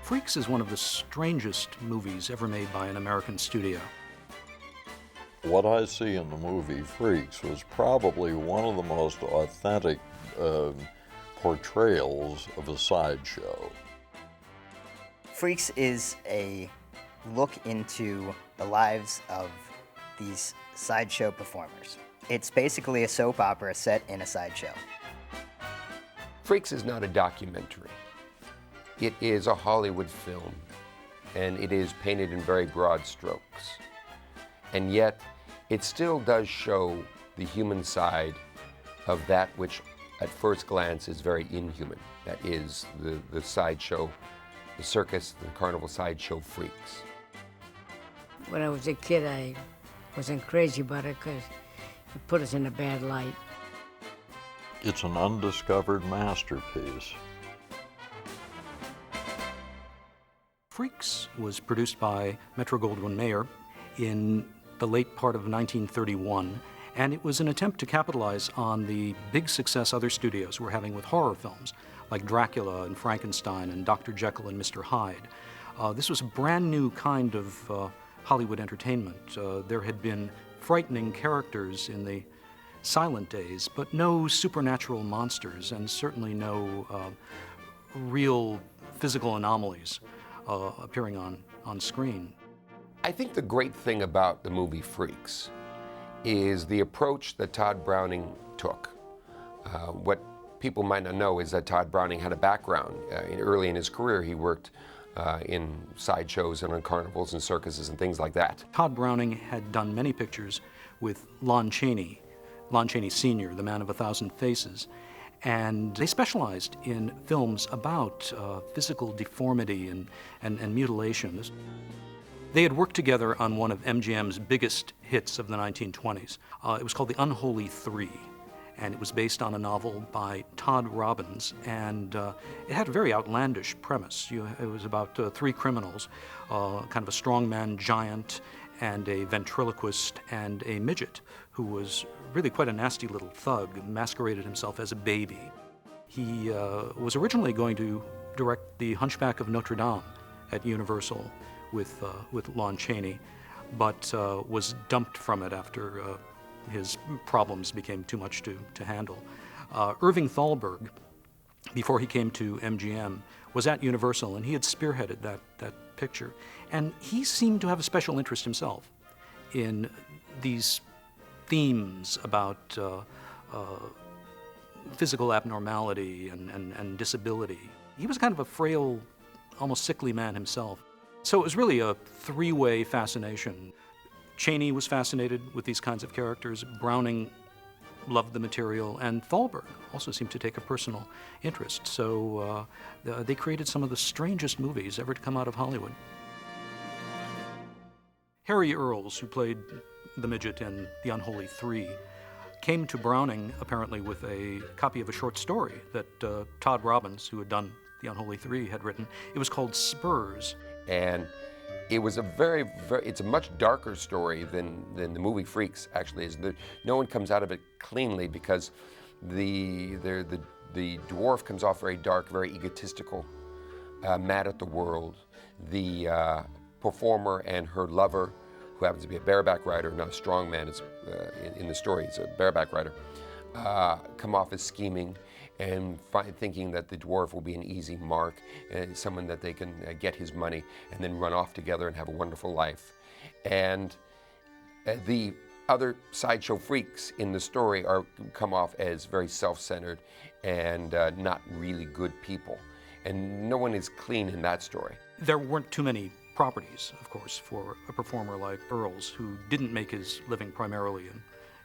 Freaks is one of the strangest movies ever made by an American studio. What I see in the movie Freaks was probably one of the most authentic portrayals of a sideshow. Freaks is a look into the lives of these sideshow performers. It's basically a soap opera set in a sideshow. Freaks is not a documentary. It is a Hollywood film, and it is painted in very broad strokes. And yet, it still does show the human side of that which at first glance is very inhuman. That is the sideshow, the circus, the carnival sideshow freaks. When I was a kid, I wasn't crazy about it because it put us in a bad light. It's an undiscovered masterpiece. Freaks was produced by Metro-Goldwyn-Mayer in the late part of 1931, and it was an attempt to capitalize on the big success other studios were having with horror films, like Dracula and Frankenstein and Dr. Jekyll and Mr. Hyde. This was a brand new kind of Hollywood entertainment. There had been frightening characters in the silent days, but no supernatural monsters, and certainly no real physical anomalies appearing on screen. I think the great thing about the movie Freaks is the approach that Todd Browning took. What people might not know is that Todd Browning had a background. Early in his career, he worked in sideshows and on carnivals and circuses and things like that. Todd Browning had done many pictures with Lon Chaney Sr., the man of 1,000 faces, and they specialized in films about physical deformity and mutilation. They had worked together on one of MGM's biggest hits of the 1920s. It was called The Unholy Three, and it was based on a novel by Todd Robbins, and it had a very outlandish premise. It was about three criminals, kind of a strongman giant, and a ventriloquist, and a midget who was really quite a nasty little thug, masqueraded himself as a baby. He was originally going to direct The Hunchback of Notre Dame at Universal with Lon Chaney, but was dumped from it after his problems became too much to handle. Irving Thalberg, before he came to MGM, was at Universal, and he had spearheaded that picture. And he seemed to have a special interest himself in these themes about physical abnormality and disability. He was kind of a frail, almost sickly man himself. So it was really a three-way fascination. Chaney was fascinated with these kinds of characters, Browning loved the material, and Thalberg also seemed to take a personal interest. So they created some of the strangest movies ever to come out of Hollywood. Harry Earls, who played the midget in The Unholy Three, came to Browning apparently with a copy of a short story that Todd Robbins, who had done The Unholy Three, had written. It was called Spurs. And it was it's a much darker story than the movie Freaks actually is. No one comes out of it cleanly because the dwarf comes off very dark, very egotistical, mad at the world. The performer and her lover, who happens to be a bareback rider, not a strong man in the story, he's a bareback rider, come off as scheming and thinking that the dwarf will be an easy mark, someone that they can get his money and then run off together and have a wonderful life. And the other sideshow freaks in the story come off as very self-centered and not really good people. And no one is clean in that story. There weren't too many properties, of course, for a performer like Earls, who didn't make his living primarily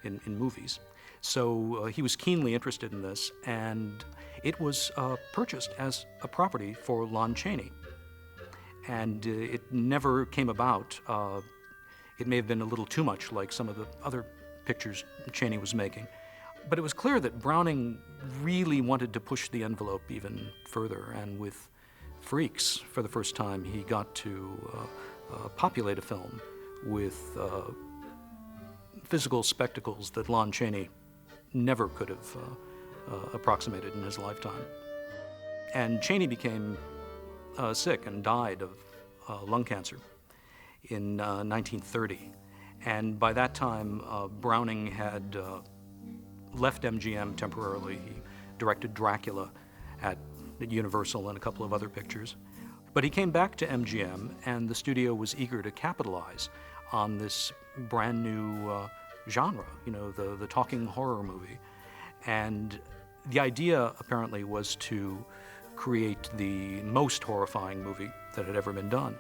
in movies. So he was keenly interested in this, and it was purchased as a property for Lon Chaney. And it never came about. It may have been a little too much like some of the other pictures Chaney was making. But it was clear that Browning really wanted to push the envelope even further, and with Freaks, for the first time, he got to populate a film with physical spectacles that Lon Chaney never could have approximated in his lifetime. And Chaney became sick and died of lung cancer in 1930. And by that time, Browning had left MGM temporarily. He directed Dracula at Universal and a couple of other pictures. But he came back to MGM, and the studio was eager to capitalize on this brand new genre, the talking horror movie. And the idea, apparently, was to create the most horrifying movie that had ever been done.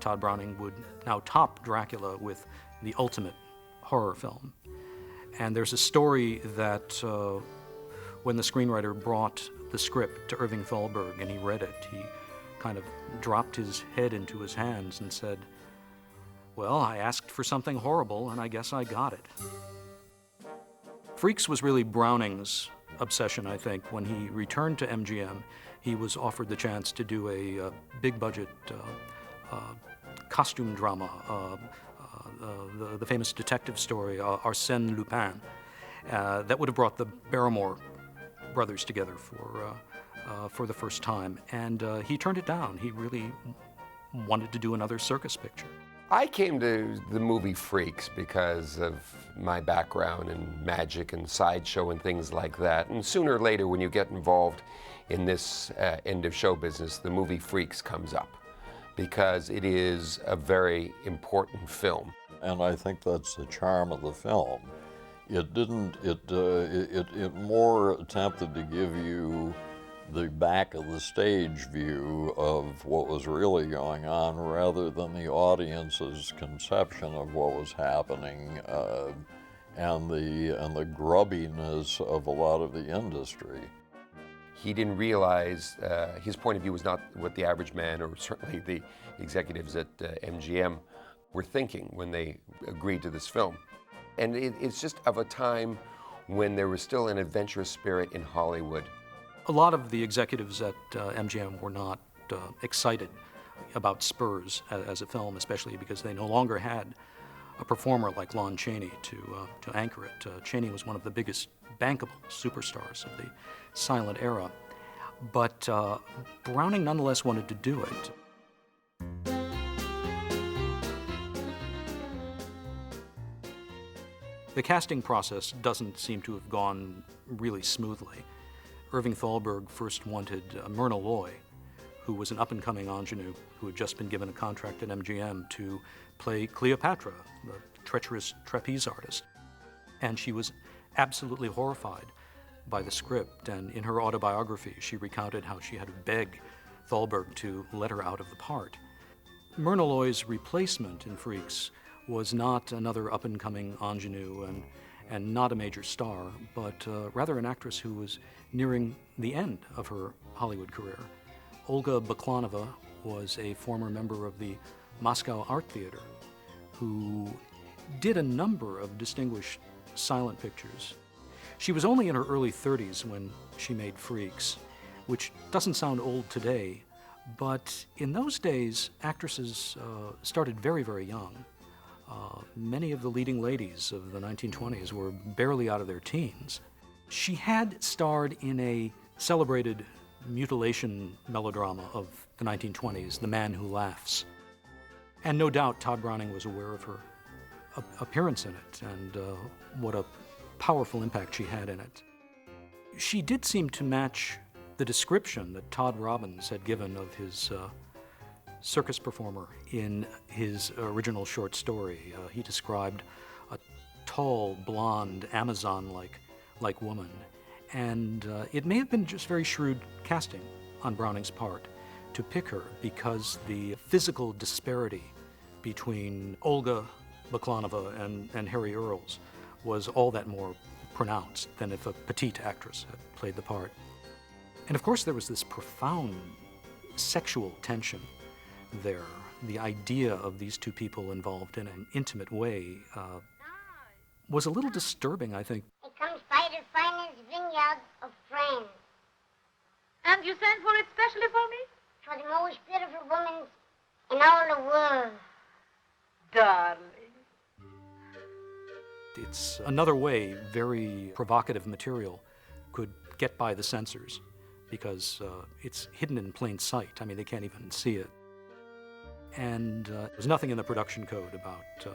Todd Browning would now top Dracula with the ultimate horror film. And there's a story that when the screenwriter brought the script to Irving Thalberg and he read it, he kind of dropped his head into his hands and said, "Well, I asked for something horrible, and I guess I got it." Freaks was really Browning's obsession, I think. When he returned to MGM, he was offered the chance to do a big-budget costume drama, the famous detective story, Arsène Lupin, that would have brought the Barrymore brothers together for the first time. And he turned it down. He really wanted to do another circus picture. I came to the movie Freaks because of my background in magic and sideshow and things like that. And sooner or later, when you get involved in this end of show business, the movie Freaks comes up because it is a very important film. And I think that's the charm of the film. It more attempted to give you the back of the stage view of what was really going on rather than the audience's conception of what was happening and the grubbiness of a lot of the industry. He didn't realize his point of view was not what the average man or certainly the executives at MGM were thinking when they agreed to this film. And it's just of a time when there was still an adventurous spirit in Hollywood. A lot of the executives at MGM were not excited about Spurs as a film, especially because they no longer had a performer like Lon Chaney to anchor it. Chaney was one of the biggest bankable superstars of the silent era. But Browning nonetheless wanted to do it. The casting process doesn't seem to have gone really smoothly. Irving Thalberg first wanted Myrna Loy, who was an up-and-coming ingenue who had just been given a contract at MGM to play Cleopatra, the treacherous trapeze artist. And she was absolutely horrified by the script, and in her autobiography, she recounted how she had to beg Thalberg to let her out of the part. Myrna Loy's replacement in Freaks was not another up-and-coming ingenue and not a major star, but rather an actress who was nearing the end of her Hollywood career. Olga Baklanova was a former member of the Moscow Art Theater who did a number of distinguished silent pictures. She was only in her early 30s when she made Freaks, which doesn't sound old today, but in those days, actresses started very, very young. Many of the leading ladies of the 1920s were barely out of their teens. She had starred in a celebrated mutilation melodrama of the 1920s, The Man Who Laughs. And no doubt Todd Browning was aware of her appearance in it and what a powerful impact she had in it. She did seem to match the description that Todd Robbins had given of his circus performer in his original short story. He described a tall, blonde, Amazon-like woman. And it may have been just very shrewd casting on Browning's part to pick her because the physical disparity between Olga Baklanova and Harry Earls was all that more pronounced than if a petite actress had played the part. And of course there was this profound sexual tension there. The idea of these two people involved in an intimate way was a little disturbing, I think. It comes by the finest vineyard of France. And you sent for it specially for me? For the most beautiful woman in all the world. Darling. It's another way very provocative material could get by the censors because it's hidden in plain sight. I mean, they can't even see it. And there's nothing in the production code about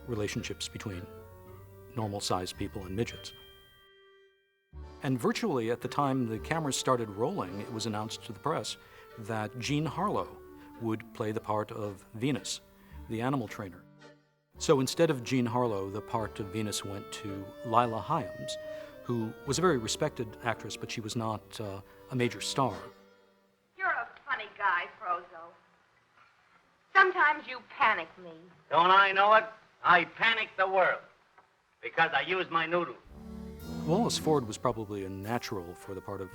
relationships between normal-sized people and midgets. And virtually at the time the cameras started rolling, it was announced to the press that Jean Harlow would play the part of Venus, the animal trainer. So instead of Jean Harlow, the part of Venus went to Lila Hyams, who was a very respected actress, but she was not a major star. You're a funny guy, Frozo. Sometimes you panic me. Don't I know it? I panic the world because I use my noodle. Wallace Ford was probably a natural for the part of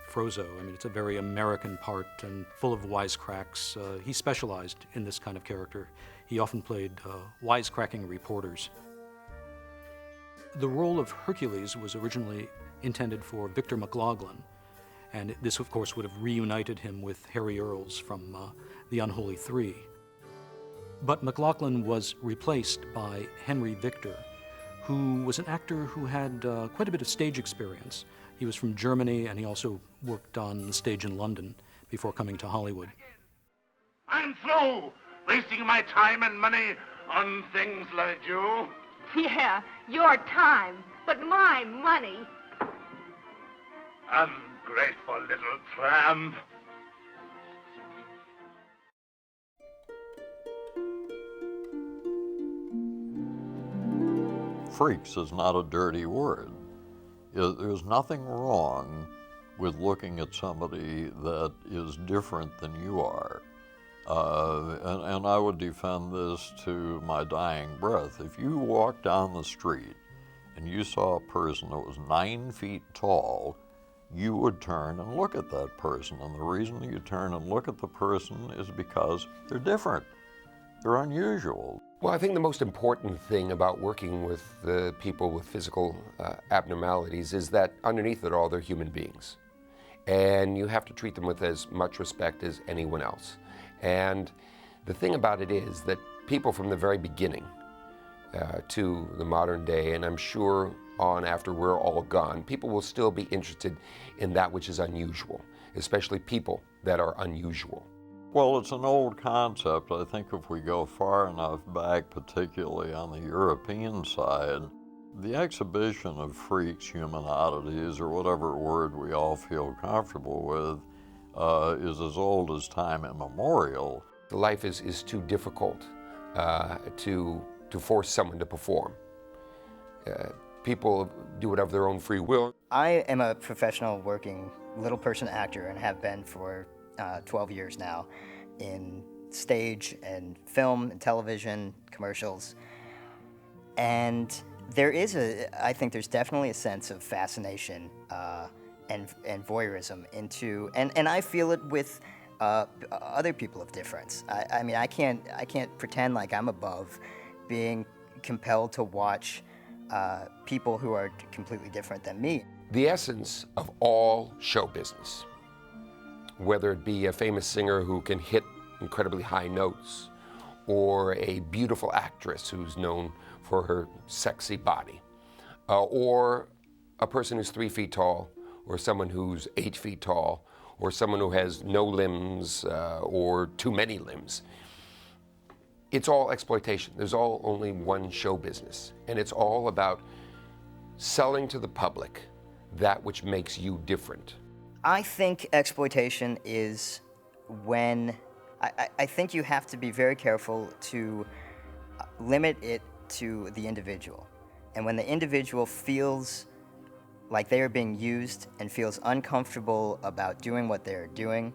Frozo. I mean, it's a very American part and full of wisecracks. He specialized in this kind of character. He often played wisecracking reporters. The role of Hercules was originally intended for Victor McLaglen, and this, of course, would have reunited him with Harry Earls from The Unholy Three. But McLaglen was replaced by Henry Victor, who was an actor who had quite a bit of stage experience. He was from Germany, and he also worked on the stage in London before coming to Hollywood. I'm through wasting my time and money on things like you. Yeah, your time, but my money. Ungrateful little tramp. Freaks is not a dirty word. There's nothing wrong with looking at somebody that is different than you are. And I would defend this to my dying breath. If you walked down the street and you saw a person that was 9 feet tall, you would turn and look at that person. And the reason you turn and look at the person is because they're different. They're unusual. Well, I think the most important thing about working with the people with physical abnormalities is that underneath it all, they're human beings. And you have to treat them with as much respect as anyone else. And the thing about it is that people from the very beginning to the modern day, and I'm sure on after we're all gone, people will still be interested in that which is unusual, especially people that are unusual. Well, it's an old concept. I think if we go far enough back, particularly on the European side, the exhibition of freaks, human oddities, or whatever word we all feel comfortable with, is as old as time immemorial. Life is too difficult to force someone to perform. People do it of their own free will. I am a professional working little person actor and have been for 12 years now in stage and film and television, commercials. And I think there's definitely a sense of fascination and voyeurism into, and I feel it with other people of difference. I mean, I can't pretend like I'm above being compelled to watch people who are completely different than me. The essence of all show business, whether it be a famous singer who can hit incredibly high notes, or a beautiful actress who's known for her sexy body, or a person who's 3 feet tall, or someone who's 8 feet tall, or someone who has no limbs or too many limbs. It's all exploitation. There's all only one show business, and it's all about selling to the public that which makes you different. I think exploitation is when, I think you have to be very careful to limit it to the individual. And when the individual feels like they are being used and feels uncomfortable about doing what they're doing,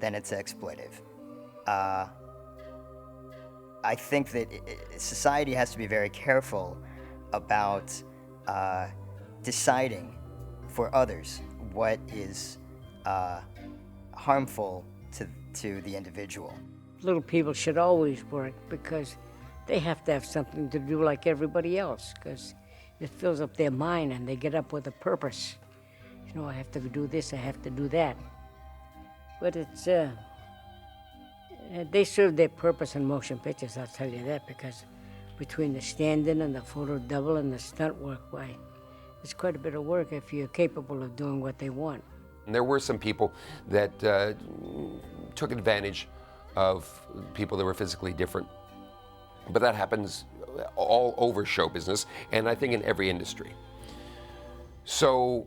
then it's exploitive. I think that society has to be very careful about deciding for others what is harmful to the individual. Little people should always work because they have to have something to do like everybody else, because it fills up their mind and they get up with a purpose. You know, I have to do this, I have to do that. But it's, they serve their purpose in motion pictures, I'll tell you that, because between the stand-in and the photo double and the stunt work, why, it's quite a bit of work if you're capable of doing what they want. And there were some people that took advantage of people that were physically different. But that happens all over show business, and I think in every industry. So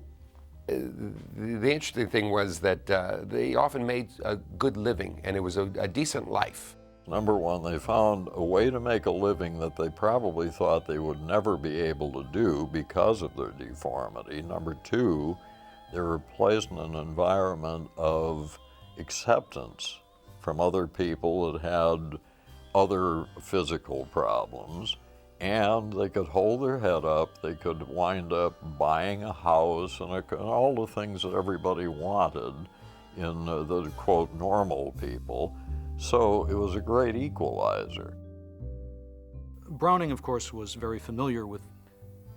the interesting thing was that they often made a good living, and it was a decent life. Number one, they found a way to make a living that they probably thought they would never be able to do because of their deformity. Number two, they were placed in an environment of acceptance from other people that had other physical problems, and they could hold their head up, they could wind up buying a house and all the things that everybody wanted in the quote normal people. So it was a great equalizer. Browning, of course, was very familiar with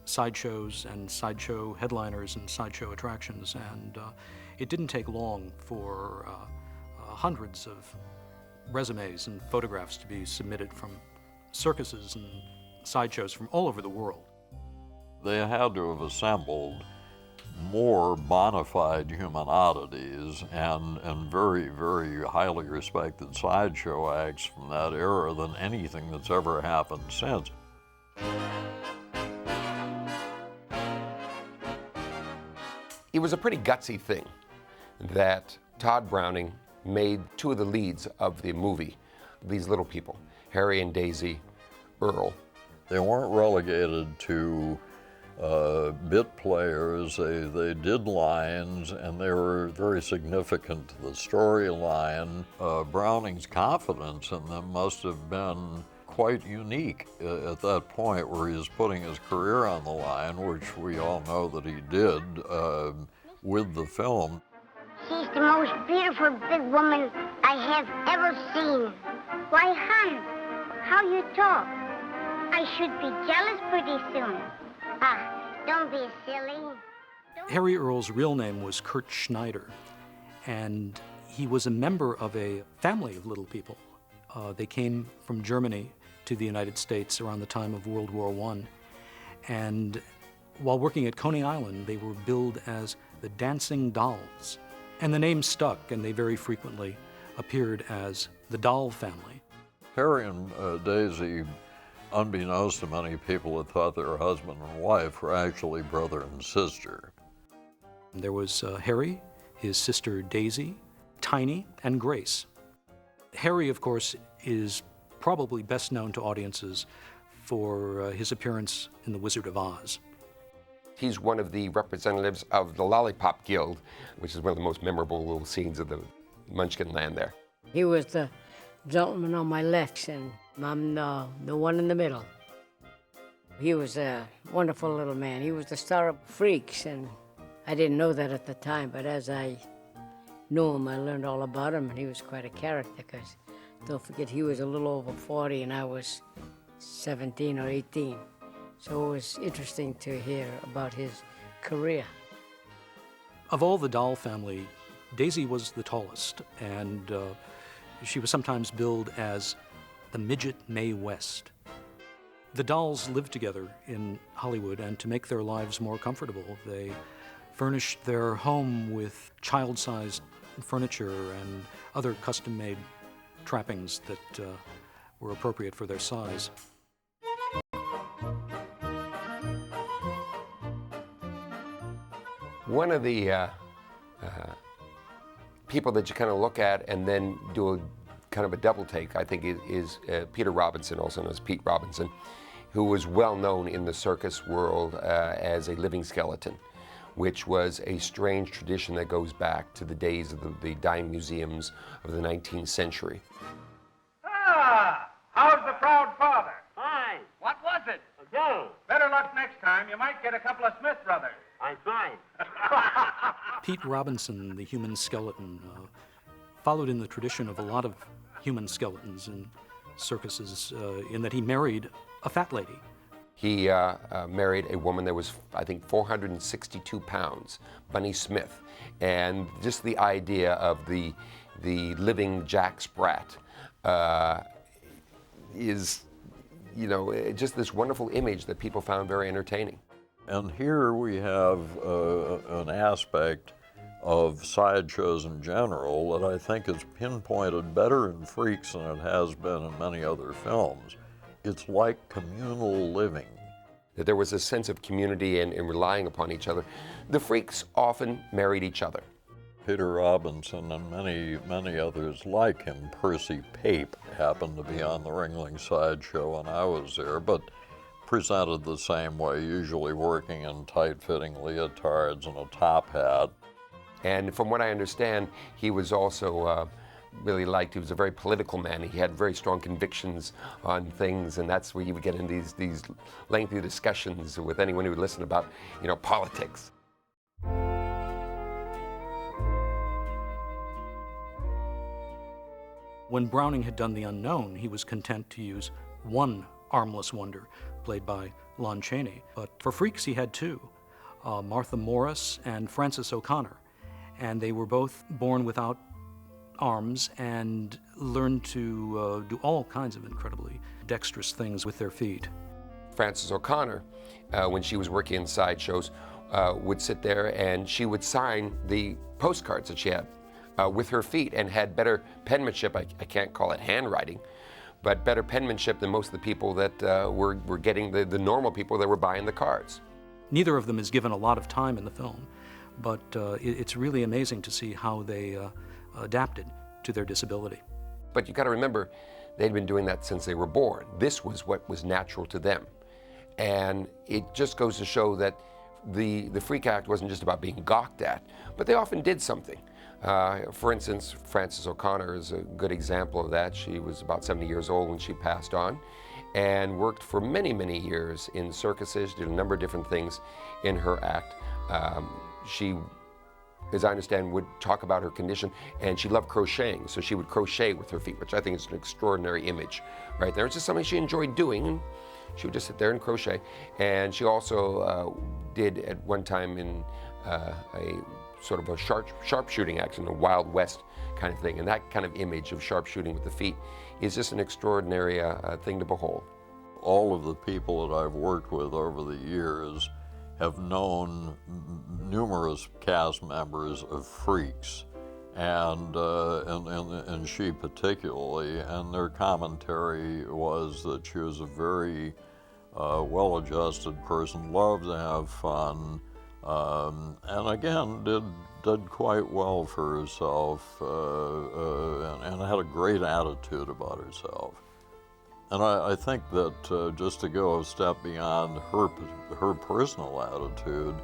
sideshows and sideshow headliners and sideshow attractions, and it didn't take long for hundreds of resumes and photographs to be submitted from circuses and sideshows from all over the world. They had to have assembled more bona fide human oddities and very, very highly respected sideshow acts from that era than anything that's ever happened since. It was a pretty gutsy thing that Todd Browning made two of the leads of the movie, these little people, Harry and Daisy Earl. They weren't relegated to bit players. They did lines, and they were very significant to the storyline. Browning's confidence in them must have been quite unique at that point where he was putting his career on the line, which we all know that he did with the film. She's the most beautiful big woman I have ever seen. Why, hon, how you talk? I should be jealous pretty soon. Ah, don't be silly. Harry Earl's real name was Kurt Schneider, and he was a member of a family of little people. They came from Germany to the United States around the time of World War I, and while working at Coney Island, they were billed as the Dancing Dolls. And the name stuck, and they very frequently appeared as the Doll Family. Harry and Daisy, unbeknownst to many people that thought they were husband and wife, were actually brother and sister. There was Harry, his sister Daisy, Tiny, and Grace. Harry, of course, is probably best known to audiences for his appearance in The Wizard of Oz. He's one of the representatives of the Lollipop Guild, which is one of the most memorable little scenes of the Munchkin Land there. He was the gentleman on my left, and I'm the one in the middle. He was a wonderful little man. He was the star of Freaks, and I didn't know that at the time, but as I knew him, I learned all about him, and he was quite a character, because don't forget, he was a little over 40, and I was 17 or 18. So it was interesting to hear about his career. Of all the doll family, Daisy was the tallest, and she was sometimes billed as the midget Mae West. The dolls lived together in Hollywood, and to make their lives more comfortable, they furnished their home with child-sized furniture and other custom-made trappings that were appropriate for their size. One of the people that you kind of look at and then do a kind of a double take, I think, is Peter Robinson, also known as Pete Robinson, who was well known in the circus world as a living skeleton, which was a strange tradition that goes back to the days of the dime museums of the 19th century. Ah, how's the proud father? Fine. What was it? A go. Better luck next time. You might get a couple of Smith brothers. I'm fine. Pete Robinson, the human skeleton, followed in the tradition of a lot of human skeletons in circuses in that he married a fat lady. He married a woman that was, I think, 462 pounds, Bunny Smith. And just the idea of the living Jack Sprat is, you know, just this wonderful image that people found very entertaining. And here we have an aspect of sideshows in general that I think is pinpointed better in Freaks than it has been in many other films. It's like communal living. That there was a sense of community and relying upon each other. The Freaks often married each other. Peter Robinson and many others like him, Percy Pape, happened to be on the Ringling Sideshow when I was there, but presented the same way, usually working in tight-fitting leotards and a top hat. And from what I understand, he was also really liked, he was a very political man. He had very strong convictions on things, and that's where you would get in these lengthy discussions with anyone who would listen about, politics. When Browning had done The Unknown, he was content to use one armless wonder, played by Lon Chaney. But for Freaks, he had two, Martha Morris and Frances O'Connor. And they were both born without arms and learned to do all kinds of incredibly dexterous things with their feet. Frances O'Connor, when she was working in sideshows, would sit there and she would sign the postcards that she had with her feet, and had better penmanship. I can't call it handwriting, but better penmanship than most of the people that were getting the normal people that were buying the cards. Neither of them is given a lot of time in the film, but it's really amazing to see how they adapted to their disability. But you got to remember, they'd been doing that since they were born. This was what was natural to them. And it just goes to show that the Freak Act wasn't just about being gawked at, but they often did something. For instance, Frances O'Connor is a good example of that. She was about 70 years old when she passed on, and worked for many, many years in circuses, did a number of different things in her act. She, as I understand, would talk about her condition, and she loved crocheting, so she would crochet with her feet, which I think is an extraordinary image right there. It's just something she enjoyed doing, and she would just sit there and crochet. And she also did at one time in a sort of a sharpshooting action, a Wild West kind of thing, and that kind of image of sharpshooting with the feet is just an extraordinary thing to behold. All of the people that I've worked with over the years have known numerous cast members of Freaks, and she particularly, and their commentary was that she was a very well-adjusted person, loved to have fun, and again did quite well for herself, and had a great attitude about herself. And I think that just to go a step beyond her personal attitude,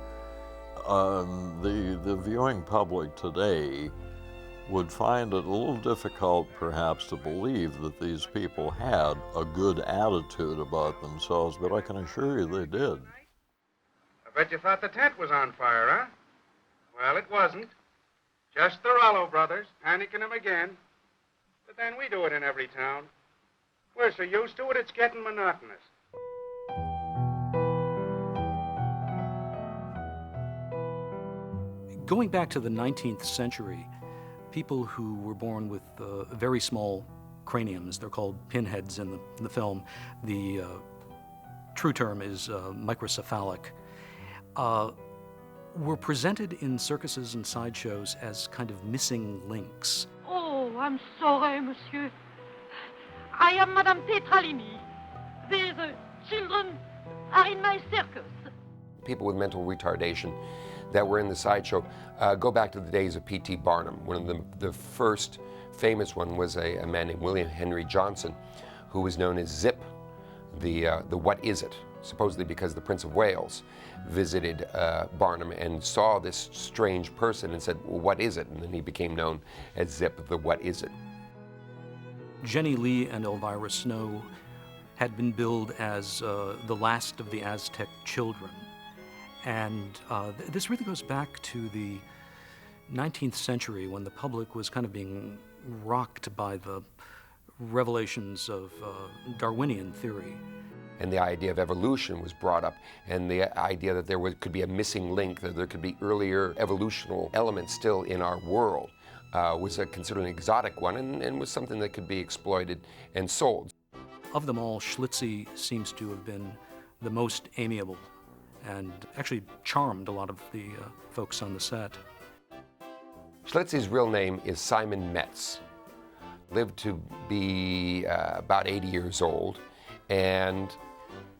the viewing public today would find it a little difficult perhaps to believe that these people had a good attitude about themselves, but I can assure you they did. I bet you thought the tent was on fire, huh? Well, it wasn't. Just the Rollo brothers, panicking them again. But then we do it in every town. We're so used to it, it's getting monotonous. Going back to the 19th century, people who were born with very small craniums, they're called pinheads in the film. The true term is microcephalic, were presented in circuses and sideshows as kind of missing links. Oh, I'm sorry, monsieur. I am Madame Tetralini. These children are in my circus. People with mental retardation that were in the sideshow go back to the days of P.T. Barnum. One of the first famous one was a man named William Henry Johnson, who was known as Zip, the What Is It? Supposedly because the Prince of Wales visited Barnum and saw this strange person and said, well, what is it? And then he became known as Zip, the What Is It? Jenny Lee and Elvira Snow had been billed as the last of the Aztec children. And this really goes back to the 19th century when the public was kind of being rocked by the revelations of Darwinian theory. And the idea of evolution was brought up, and the idea that there could be a missing link, that there could be earlier evolutional elements still in our world, was considered an exotic one, and was something that could be exploited and sold. Of them all, Schlitzie seems to have been the most amiable and actually charmed a lot of the folks on the set. Schlitzy's real name is Simon Metz. Lived to be about 80 years old and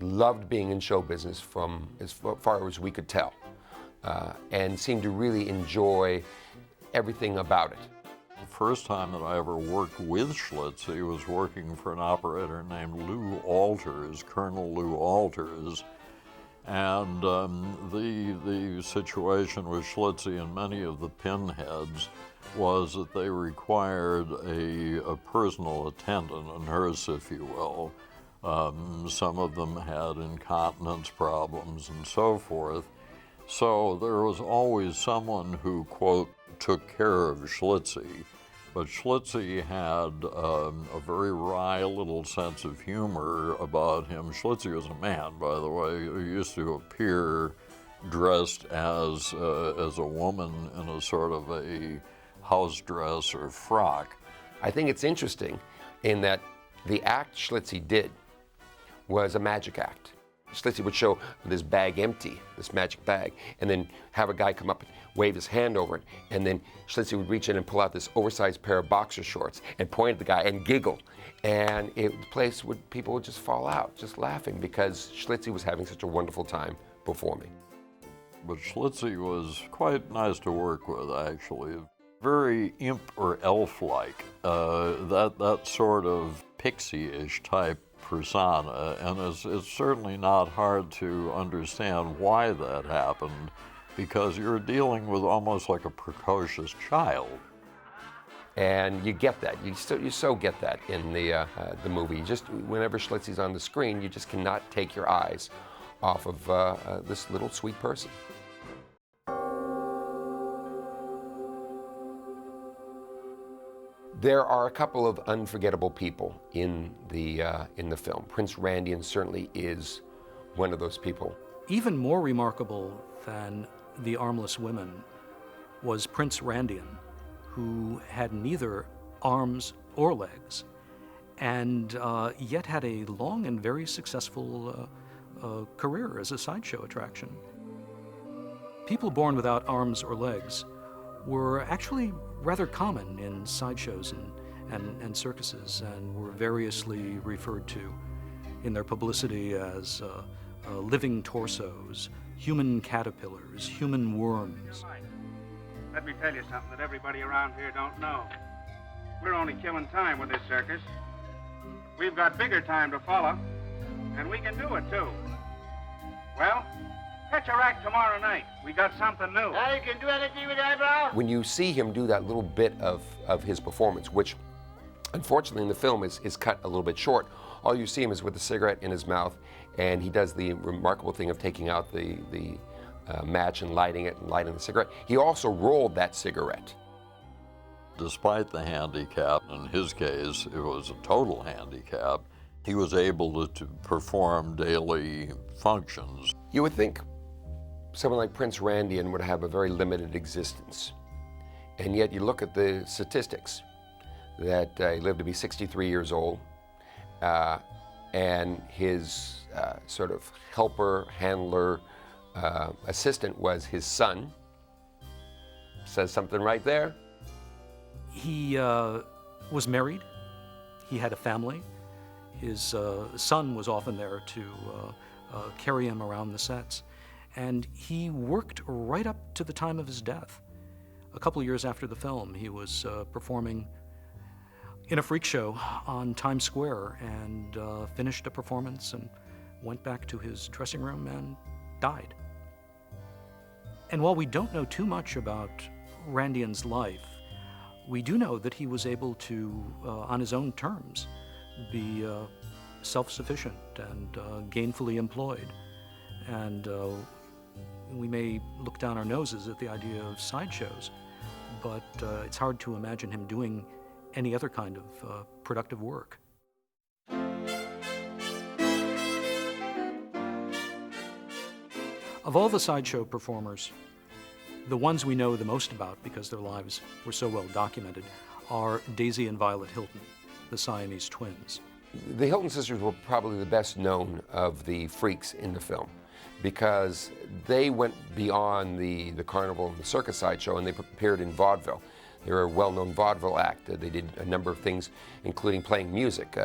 loved being in show business from as far as we could tell, and seemed to really enjoy everything about it. The first time that I ever worked with Schlitzy was working for an operator named Lou Alters, Colonel Lou Alters. And the situation with Schlitzy and many of the pinheads was that they required a personal attendant, a nurse, if you will. Some of them had incontinence problems and so forth. So there was always someone who, quote, took care of Schlitzy. But Schlitzy had a very wry little sense of humor about him. Schlitzy was a man, by the way, who used to appear dressed as a woman in a sort of a house dress or frock. I think it's interesting in that the act Schlitzy did was a magic act. Schlitzy would show this bag empty, this magic bag, and then have a guy come up and wave his hand over it, and then Schlitzy would reach in and pull out this oversized pair of boxer shorts and point at the guy and giggle. And people would just fall out, just laughing, because Schlitzy was having such a wonderful time performing. But Schlitzy was quite nice to work with, actually. Very imp or elf-like, that sort of pixie-ish type persona, and it's certainly not hard to understand why that happened, because you're dealing with almost like a precocious child. And you get that. You so get that in the movie. Just whenever Schlitzy's on the screen, you just cannot take your eyes off of this little sweet person. There are a couple of unforgettable people in the film. Prince Randian certainly is one of those people. Even more remarkable than the armless women was Prince Randian, who had neither arms or legs, and yet had a long and very successful career as a sideshow attraction. People born without arms or legs were actually rather common in sideshows and circuses, and were variously referred to in their publicity as living torsos, human caterpillars, human worms. Let me tell you something that everybody around here don't know. We're only killing time with this circus. We've got bigger time to follow, and we can do it too. Well, catch a rack tomorrow night. We got something new. Now you can do anything with eyebrow? When you see him do that little bit of his performance, which unfortunately in the film is cut a little bit short, all you see him is with a cigarette in his mouth, and he does the remarkable thing of taking out the match and lighting it and lighting the cigarette. He also rolled that cigarette. Despite the handicap, in his case, it was a total handicap, he was able to perform daily functions. You would think someone like Prince Randian would have a very limited existence. And yet you look at the statistics, that he lived to be 63 years old, and his sort of helper, handler, assistant was his son. Says something right there. He was married. He had a family. His son was often there to carry him around the sets. And he worked right up to the time of his death. A couple of years after the film, he was performing in a freak show on Times Square, and finished a performance and went back to his dressing room and died. And while we don't know too much about Randian's life, we do know that he was able to, on his own terms, be self-sufficient and gainfully employed. And we may look down our noses at the idea of sideshows, but it's hard to imagine him doing any other kind of productive work. Of all the sideshow performers, the ones we know the most about, because their lives were so well documented, are Daisy and Violet Hilton, the Siamese twins. The Hilton sisters were probably the best known of the freaks in the film, because they went beyond the carnival and the circus sideshow, and they appeared in vaudeville. They were a well-known vaudeville act. They did a number of things, including playing music.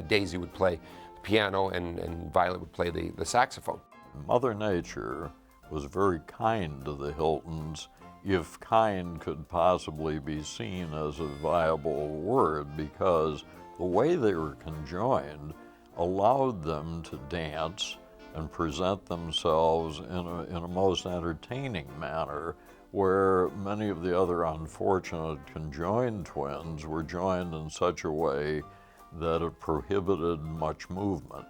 Daisy would play the piano, and Violet would play the saxophone. Mother Nature was very kind to the Hiltons, if kind could possibly be seen as a viable word, because the way they were conjoined allowed them to dance and present themselves in a most entertaining manner, where many of the other unfortunate conjoined twins were joined in such a way that it prohibited much movement.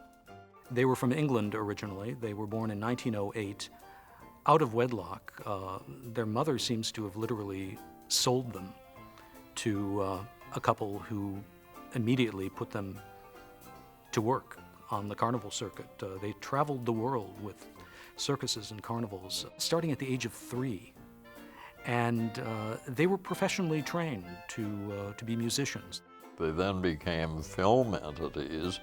They were from England originally. They were born in 1908, out of wedlock. Their mother seems to have literally sold them to a couple who immediately put them to work on the carnival circuit. They traveled the world with circuses and carnivals, starting at the age of 3. And they were professionally trained to be musicians. They then became film entities,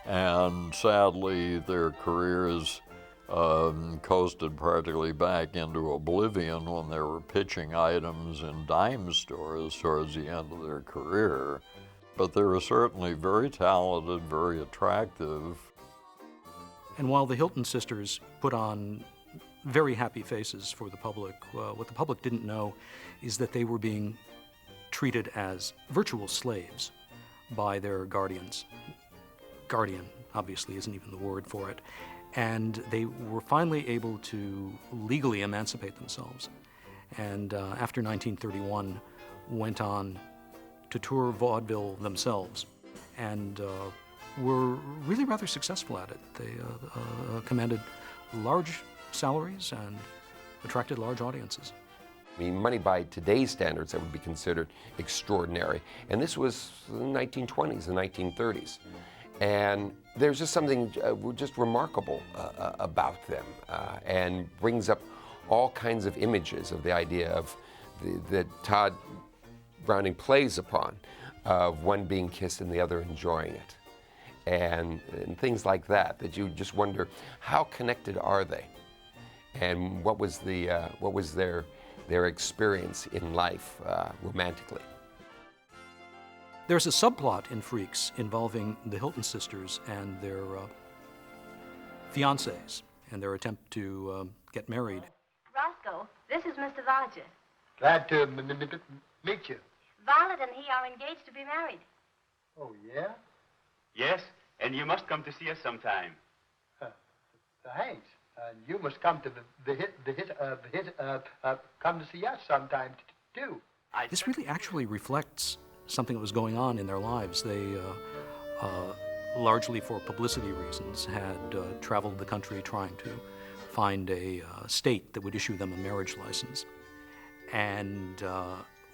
and sadly their careers coasted practically back into oblivion when they were pitching items in dime stores towards the end of their career. But they were certainly very talented, very attractive. And while the Hilton sisters put on very happy faces for the public, what the public didn't know is that they were being treated as virtual slaves by their guardians. Guardian, obviously, isn't even the word for it. And they were finally able to legally emancipate themselves. And after 1931, went on to tour vaudeville themselves, and were really rather successful at it. They commanded large salaries and attracted large audiences. I mean, money by today's standards, that would be considered extraordinary. And this was the 1920s, the 1930s. And there's just something just remarkable about them, and brings up all kinds of images of the idea of that Todd Browning plays upon, of one being kissed and the other enjoying it. And things like that, that you just wonder, how connected are they? And what was their experience in life romantically? There's a subplot in Freaks involving the Hilton sisters and their fiancés and their attempt to get married. Roscoe, this is Mr. Rogers. Glad to meet you. Violet and he are engaged to be married. Oh, yeah? Yes, and you must come to see us sometime. Thanks. You must come to come to see us sometime too. This really actually reflects something that was going on in their lives. They, largely for publicity reasons, had traveled the country trying to find a state that would issue them a marriage license, and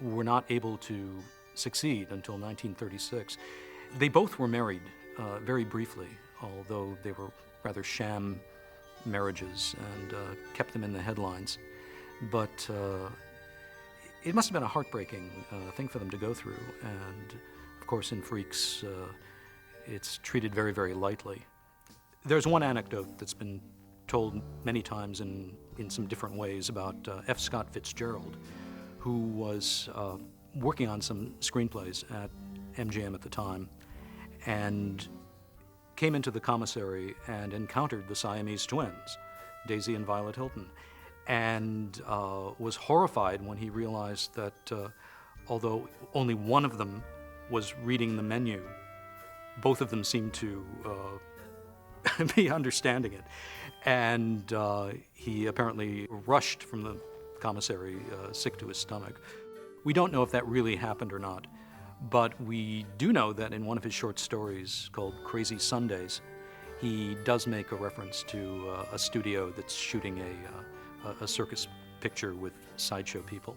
were not able to succeed until 1936. They both were married very briefly, although they were rather sham marriages and kept them in the headlines. But it must have been a heartbreaking thing for them to go through, and of course in Freaks it's treated very, very lightly. There's one anecdote that's been told many times in some different ways about F. Scott Fitzgerald, who was working on some screenplays at MGM at the time, and came into the commissary and encountered the Siamese twins, Daisy and Violet Hilton, and was horrified when he realized that although only one of them was reading the menu, both of them seemed to be understanding it. And he apparently rushed from the commissary, sick to his stomach. We don't know if that really happened or not, but we do know that in one of his short stories called Crazy Sundays, he does make a reference to a studio that's shooting a circus picture with sideshow people.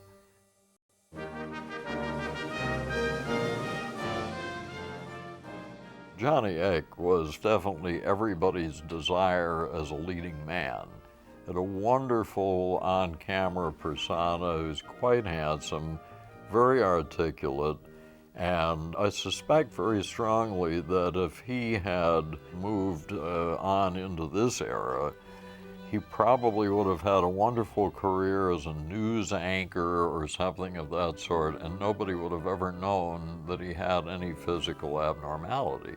Johnny Eck was definitely everybody's desire as a leading man. Had a wonderful on-camera persona who's quite handsome, very articulate, and I suspect very strongly that if he had moved on into this era, he probably would have had a wonderful career as a news anchor or something of that sort, and nobody would have ever known that he had any physical abnormality.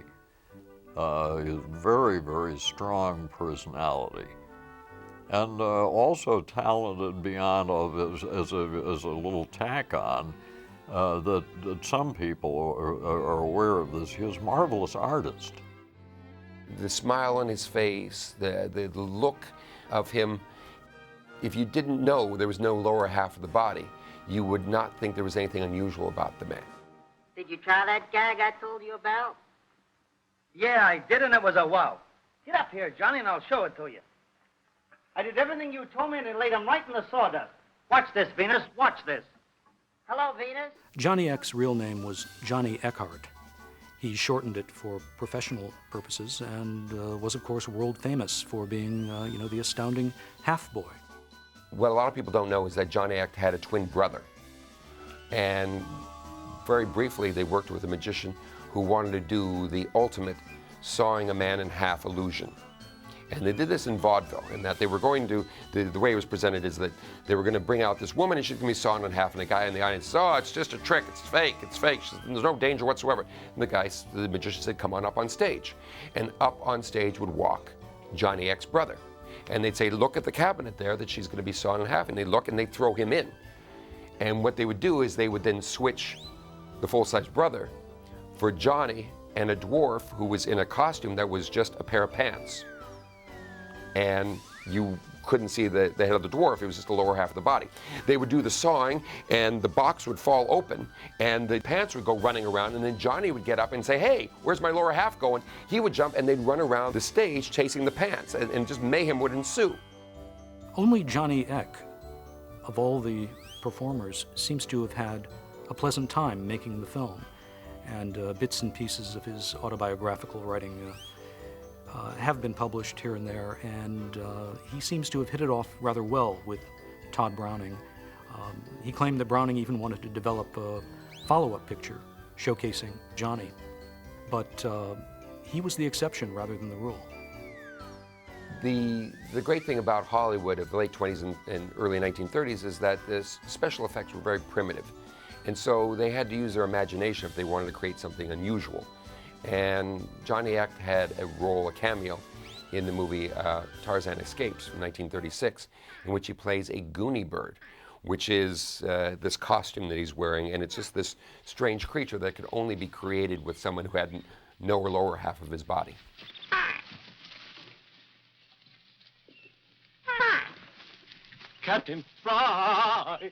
His very, very strong personality. And also talented beyond all this, as a little tack on, that some people are aware of this. He was a marvelous artist. The smile on his face, the look of him, if you didn't know there was no lower half of the body, you would not think there was anything unusual about the man. Did you try that gag I told you about? Yeah, I did, and it was a wow. Get up here, Johnny, and I'll show it to you. I did everything you told me, and it laid him right in the sawdust. Watch this, Venus. Watch this. Hello, Venus. Johnny Eck's real name was Johnny Eckhart. He shortened it for professional purposes and was, of course, world famous for being, the astounding half-boy. What a lot of people don't know is that Johnny Eck had a twin brother. And very briefly, they worked with a magician who wanted to do the ultimate sawing a man in half illusion. And they did this in vaudeville, in that they were going to, the way it was presented is that they were going to bring out this woman and she's going to be sawn in half, and the guy in the audience says, oh, it's just a trick, it's fake, there's no danger whatsoever. And the magician said, come on up on stage. And up on stage would walk Johnny Eck's brother. And they'd say, look at the cabinet there that she's going to be sawn in half, and they'd look and they'd throw him in. And what they would do is they would then switch the full-size brother for Johnny and a dwarf who was in a costume that was just a pair of pants. And you couldn't see the head of the dwarf, it was just the lower half of the body. They would do the sawing, and the box would fall open, and the pants would go running around, and then Johnny would get up and say, hey, where's my lower half going? He would jump, and they'd run around the stage chasing the pants, and just mayhem would ensue. Only Johnny Eck, of all the performers, seems to have had a pleasant time making the film, and bits and pieces of his autobiographical writing have been published here and there, and he seems to have hit it off rather well with Todd Browning. He claimed that Browning even wanted to develop a follow-up picture showcasing Johnny, but he was the exception rather than the rule. The great thing about Hollywood of the late 20s and early 1930s is that the special effects were very primitive, and so they had to use their imagination if they wanted to create something unusual. And Johnny Eck had a cameo, in the movie Tarzan Escapes from 1936, in which he plays a Goonie bird, which is this costume that he's wearing, and it's just this strange creature that could only be created with someone who had no or lower half of his body. Captain Fry!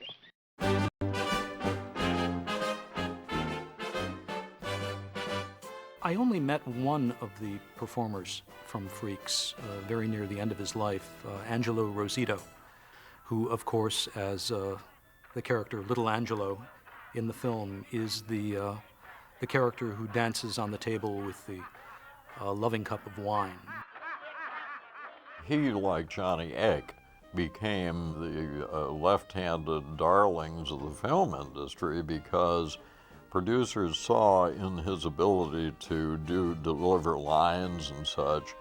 I only met one of the performers from Freaks very near the end of his life, Angelo Rosito, who, of course, as the character Little Angelo in the film, is the character who dances on the table with the loving cup of wine. He, like Johnny Eck, became the left-handed darlings of the film industry because producers saw in his ability to deliver lines and such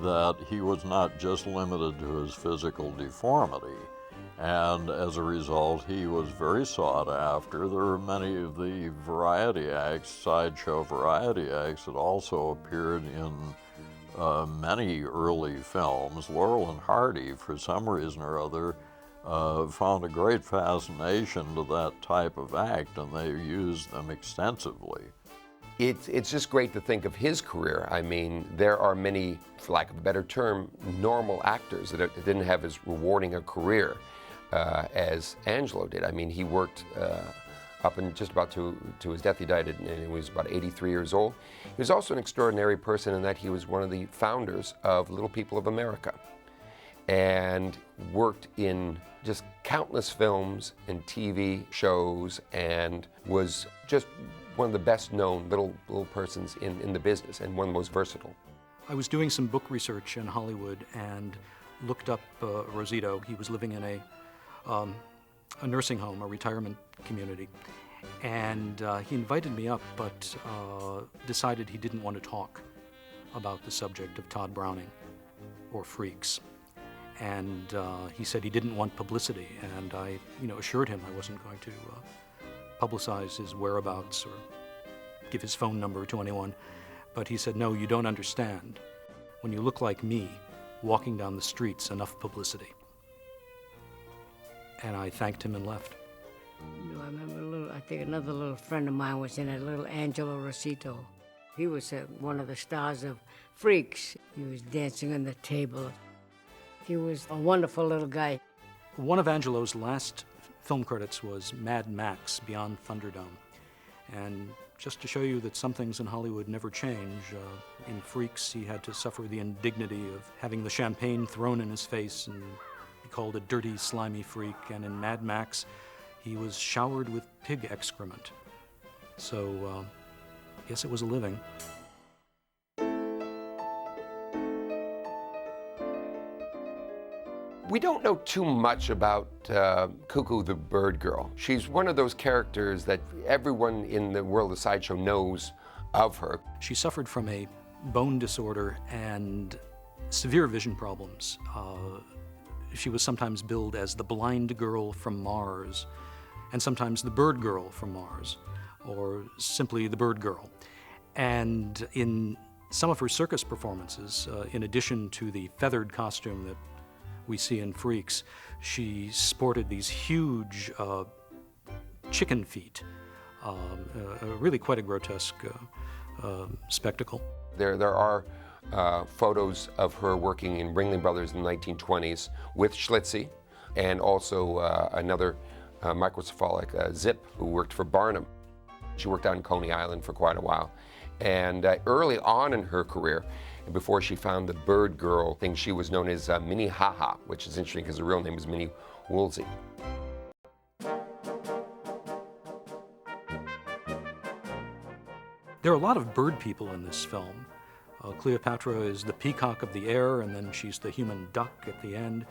that he was not just limited to his physical deformity. And as a result, he was very sought after. There were many of the variety acts, sideshow variety acts, that also appeared in many early films. Laurel and Hardy, for some reason or other, found a great fascination to that type of act, and they used them extensively. It's just great to think of his career. I mean, there are many, for lack of a better term, normal actors that didn't have as rewarding a career as Angelo did. I mean, he worked up and just about to his death. He died and he was about 83 years old. He was also an extraordinary person in that he was one of the founders of Little People of America, and worked in just countless films and TV shows, and was just one of the best known little persons in the business, and one of the most versatile. I was doing some book research in Hollywood and looked up Rosito. He was living in a nursing home, a retirement community, and he invited me up, but decided he didn't want to talk about the subject of Todd Browning or Freaks. And he said he didn't want publicity, and I, assured him I wasn't going to publicize his whereabouts or give his phone number to anyone. But he said, no, you don't understand. When you look like me, walking down the street's enough publicity. And I thanked him and left. I remember I think another little friend of mine was in it, little Angelo Rossito. He was one of the stars of Freaks. He was dancing on the table. He was a wonderful little guy. One of Angelo's last film credits was Mad Max Beyond Thunderdome. And just to show you that some things in Hollywood never change, in Freaks he had to suffer the indignity of having the champagne thrown in his face and be called a dirty, slimy freak. And in Mad Max, he was showered with pig excrement. So, yes, it was a living. We don't know too much about Cuckoo the Bird Girl. She's one of those characters that everyone in the world of sideshow knows of her. She suffered from a bone disorder and severe vision problems. She was sometimes billed as the blind girl from Mars, and sometimes the bird girl from Mars, or simply the bird girl. And in some of her circus performances, in addition to the feathered costume that we see in Freaks, she sported these huge chicken feet, really quite a grotesque spectacle. There are photos of her working in Ringling Brothers in the 1920s with Schlitzie, and also another microcephalic, Zip, who worked for Barnum. She worked out in Coney Island for quite a while. And early on in her career, before she found the Bird Girl thing, she was known as Minnie Haha, which is interesting because her real name is Minnie Woolsey. There are a lot of bird people in this film. Cleopatra is the peacock of the air, and then she's the human duck at the end.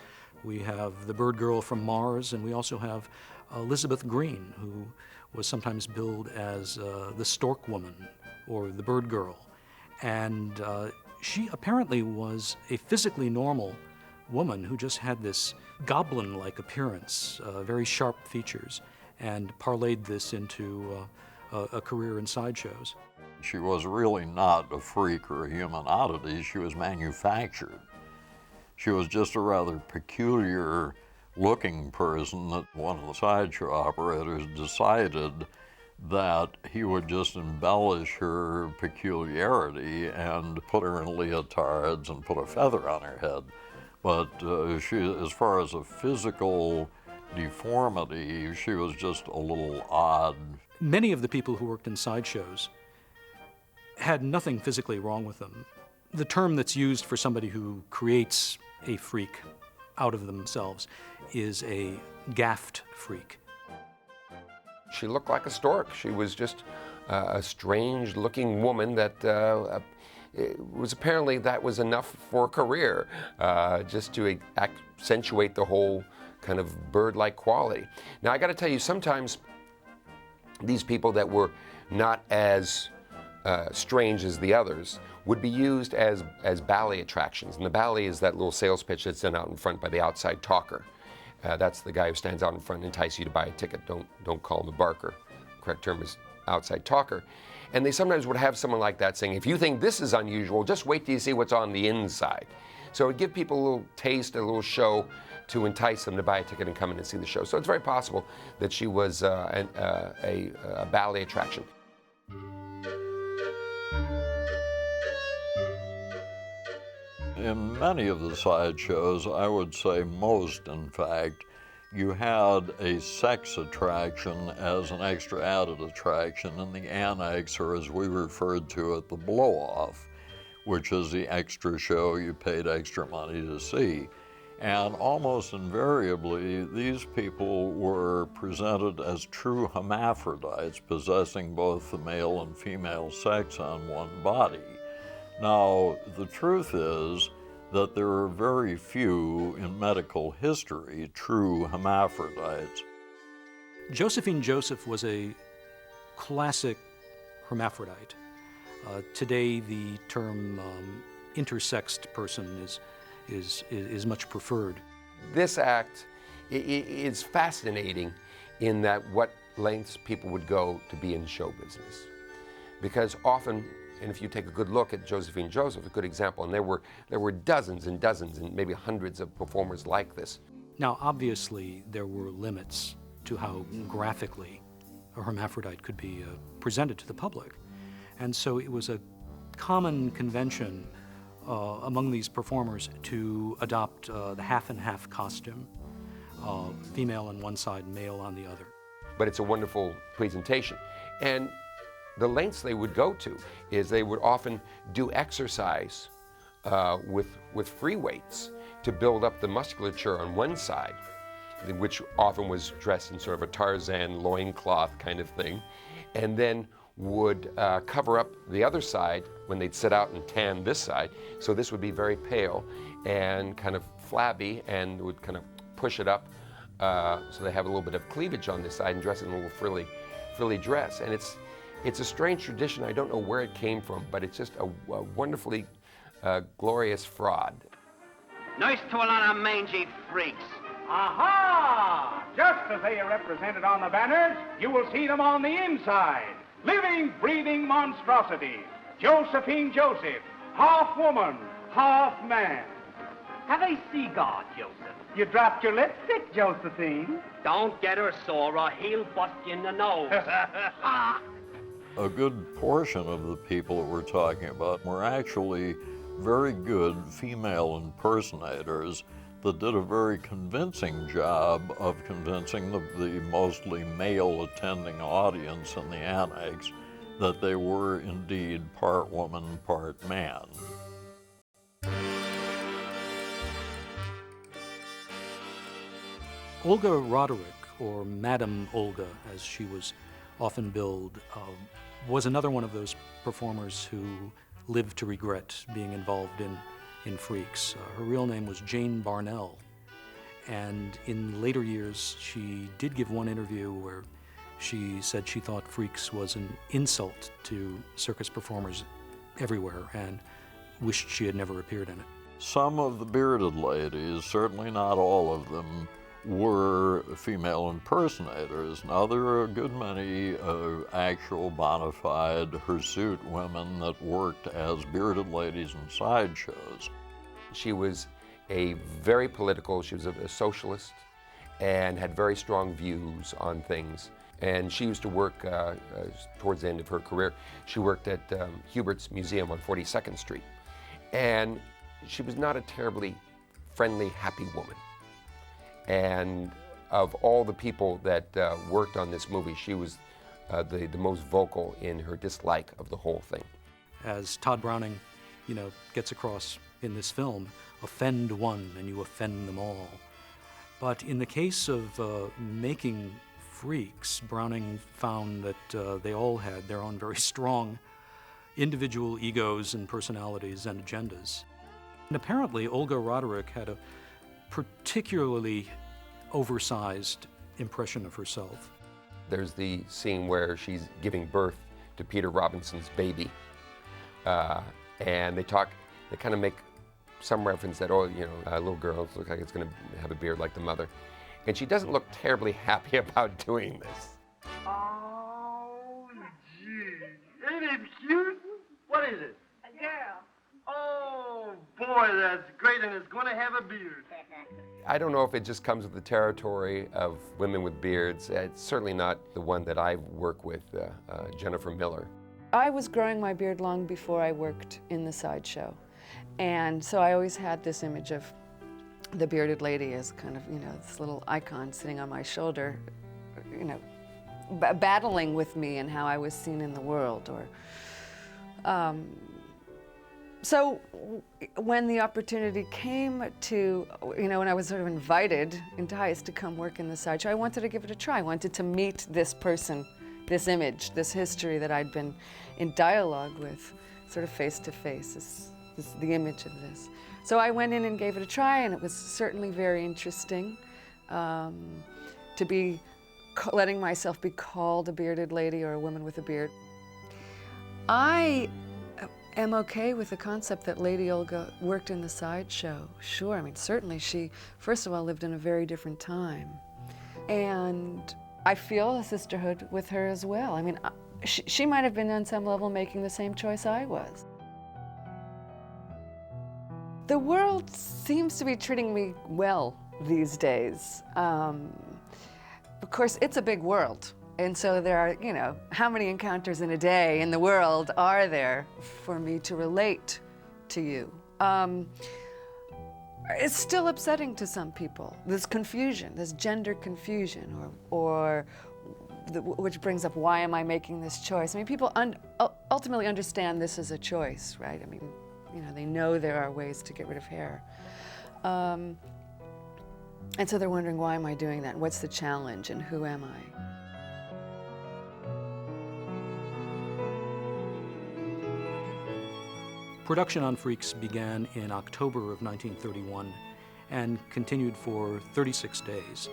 We have the bird girl from Mars, and we also have Elizabeth Green, who was sometimes billed as the stork woman or the bird girl. And she apparently was a physically normal woman who just had this goblin-like appearance, very sharp features, and parlayed this into a career in sideshows. She was really not a freak or a human oddity. She was manufactured. She was just a rather peculiar looking person that one of the sideshow operators decided that he would just embellish her peculiarity and put her in leotards and put a feather on her head. But she, as far as a physical deformity, she was just a little odd. Many of the people who worked in sideshows had nothing physically wrong with them. The term that's used for somebody who creates a freak out of themselves is a gaffed freak. She looked like a stork. She was just a strange-looking woman that was apparently that was enough for a career, just to accentuate the whole kind of bird-like quality. Now, I got to tell you, sometimes these people that were not as strange as the others would be used as ballet attractions. And the ballet is that little sales pitch that's done out in front by the outside talker. That's the guy who stands out in front and entices you to buy a ticket. Don't call him a barker. The correct term is outside talker. And they sometimes would have someone like that saying, if you think this is unusual, just wait till you see what's on the inside. So it would give people a little taste, a little show to entice them to buy a ticket and come in and see the show. So it's very possible that she was a ballet attraction. In many of the sideshows, I would say most, in fact, you had a sex attraction as an extra added attraction in the annex, or as we referred to it, the blow-off, which is the extra show you paid extra money to see. And almost invariably, these people were presented as true hermaphrodites, possessing both the male and female sex on one body. Now, the truth is that there are very few in medical history true hermaphrodites. Josephine Joseph was a classic hermaphrodite. Today, the term intersexed person is much preferred. This act is fascinating in that what lengths people would go to be in show business. Because often, and if you take a good look at Josephine Joseph, a good example, and there were dozens and dozens and maybe hundreds of performers like this. Now, obviously, there were limits to how graphically a hermaphrodite could be presented to the public. And so it was a common convention among these performers to adopt the half and half costume, female on one side, male on the other. But it's a wonderful presentation. And the lengths they would go to is they would often do exercise with free weights to build up the musculature on one side, which often was dressed in sort of a Tarzan loincloth kind of thing, and then would cover up the other side when they'd sit out and tan this side. So this would be very pale and kind of flabby, and would kind of push it up so they have a little bit of cleavage on this side and dress in a little frilly dress. And it's a strange tradition. I don't know where it came from, but it's just a wonderfully glorious fraud. Nice to a lot of mangy freaks. Aha! Just as they are represented on the banners, you will see them on the inside. Living, breathing monstrosities. Josephine Joseph, half woman, half man. Have a cigar, Joseph. You dropped your lipstick, Josephine. Don't get her sore or he'll bust you in the nose. A good portion of the people that we're talking about were actually very good female impersonators that did a very convincing job of convincing the mostly male attending audience in the annex that they were indeed part woman, part man. Olga Roderick, or Madame Olga, as she was often billed, was another one of those performers who lived to regret being involved in Freaks. Her real name was Jane Barnell, and in later years she did give one interview where she said she thought Freaks was an insult to circus performers everywhere and wished she had never appeared in it. Some of the bearded ladies, certainly not all of them, were female impersonators. Now, there are a good many actual bona fide hirsute women that worked as bearded ladies in sideshows. She was a very political, she was a socialist and had very strong views on things. And she used to work, towards the end of her career, she worked at Hubert's Museum on 42nd Street. And she was not a terribly friendly, happy woman. And of all the people that worked on this movie, she was the most vocal in her dislike of the whole thing. As Todd Browning, gets across in this film, offend one and you offend them all. But in the case of making Freaks, Browning found that they all had their own very strong individual egos and personalities and agendas. And apparently Olga Roderick had a particularly oversized impression of herself. There's the scene where she's giving birth to Peter Robinson's baby, and they kind of make some reference that, little girls look like it's going to have a beard like the mother, and she doesn't look terribly happy about doing this. Oh, gee. Ain't it cute? What is it? A girl. Oh, boy, that's great, and it's going to have a beard. I don't know if it just comes with the territory of women with beards. It's certainly not the one that I work with, Jennifer Miller. I was growing my beard long before I worked in the sideshow. And so I always had this image of the bearded lady as kind of, this little icon sitting on my shoulder, battling with me and how I was seen in the world. So when the opportunity came to, when I was sort of invited, enticed to come work in the sideshow, I wanted to give it a try. I wanted to meet this person, this image, this history that I'd been in dialogue with, sort of face to face, the image of this. So I went in and gave it a try, and it was certainly very interesting to be letting myself be called a bearded lady or a woman with a beard. I am okay with the concept that Lady Olga worked in the sideshow. Sure, I mean, certainly she, first of all, lived in a very different time. And I feel a sisterhood with her as well. I mean, she might have been on some level making the same choice I was. The world seems to be treating me well these days. Of course, it's a big world. And so there are, you know, how many encounters in a day in the world are there for me to relate to you? It's still upsetting to some people, this confusion, this gender confusion, which brings up, why am I making this choice? I mean, people ultimately understand this is a choice, right? I mean, you know, they know there are ways to get rid of hair. And so they're wondering, why am I doing that? What's the challenge, and who am I? Production on Freaks began in October of 1931 and continued for 36 days.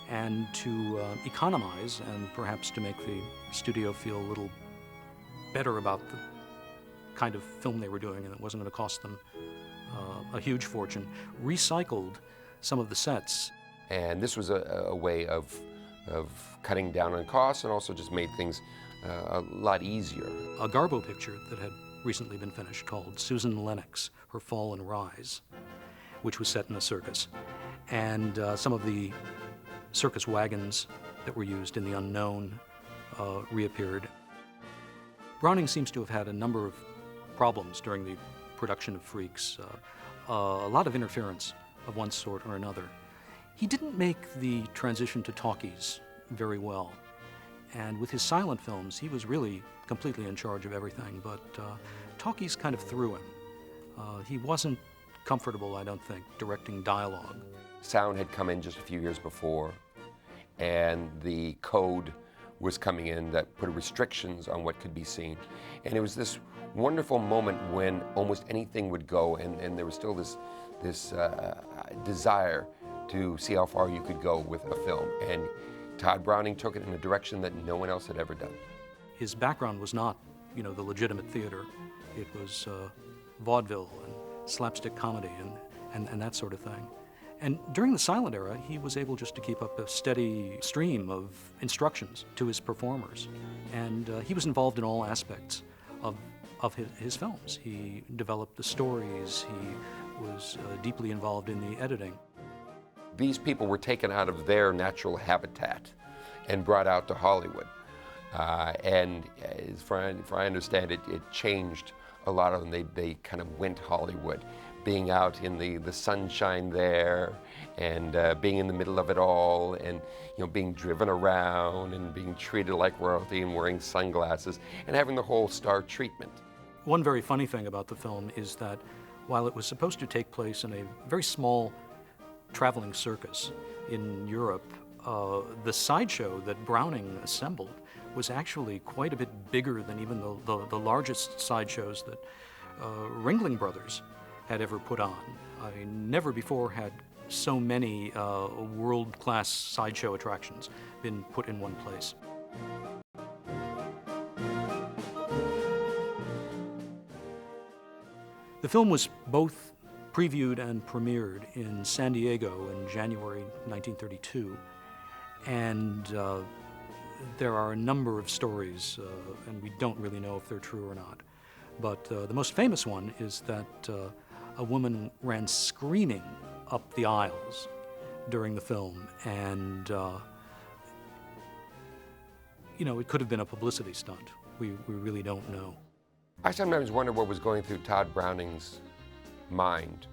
And to economize and perhaps to make the studio feel a little better about the kind of film they were doing, and it wasn't going to cost them a huge fortune, recycled some of the sets. And this was a way of cutting down on costs, and also just made things a lot easier. A Garbo picture that had recently been finished called Susan Lennox, Her Fall and Rise, which was set in a circus. And some of the circus wagons that were used in The Unknown reappeared. Browning seems to have had a number of problems during the production of Freaks, a lot of interference of one sort or another. He didn't make the transition to talkies very well. And with his silent films, he was really completely in charge of everything, but talkies kind of threw him. He wasn't comfortable, I don't think, directing dialogue. Sound had come in just a few years before, and the code was coming in that put restrictions on what could be seen. And it was this wonderful moment when almost anything would go, and there was still this desire to see how far you could go with a film. And Todd Browning took it in a direction that no one else had ever done. His background was not, you know, the legitimate theater. It was vaudeville and slapstick comedy and that sort of thing. And during the silent era, he was able just to keep up a steady stream of instructions to his performers. And he was involved in all aspects of his films. He developed the stories. He was deeply involved in the editing. These people were taken out of their natural habitat and brought out to Hollywood. And as far as I understand it, it changed a lot of them. They kind of went Hollywood, being out in the sunshine there, and being in the middle of it all, and being driven around and being treated like royalty and wearing sunglasses and having the whole star treatment. One very funny thing about the film is that while it was supposed to take place in a very small traveling circus in Europe, the sideshow that Browning assembled was actually quite a bit bigger than even the largest sideshows that Ringling Brothers had ever put on. I never before had so many world-class sideshow attractions been put in one place. The film was both previewed and premiered in San Diego in January 1932, and there are a number of stories, and we don't really know if they're true or not. But the most famous one is that a woman ran screaming up the aisles during the film, and it could have been a publicity stunt. We really don't know. I sometimes wonder what was going through Todd Browning's mind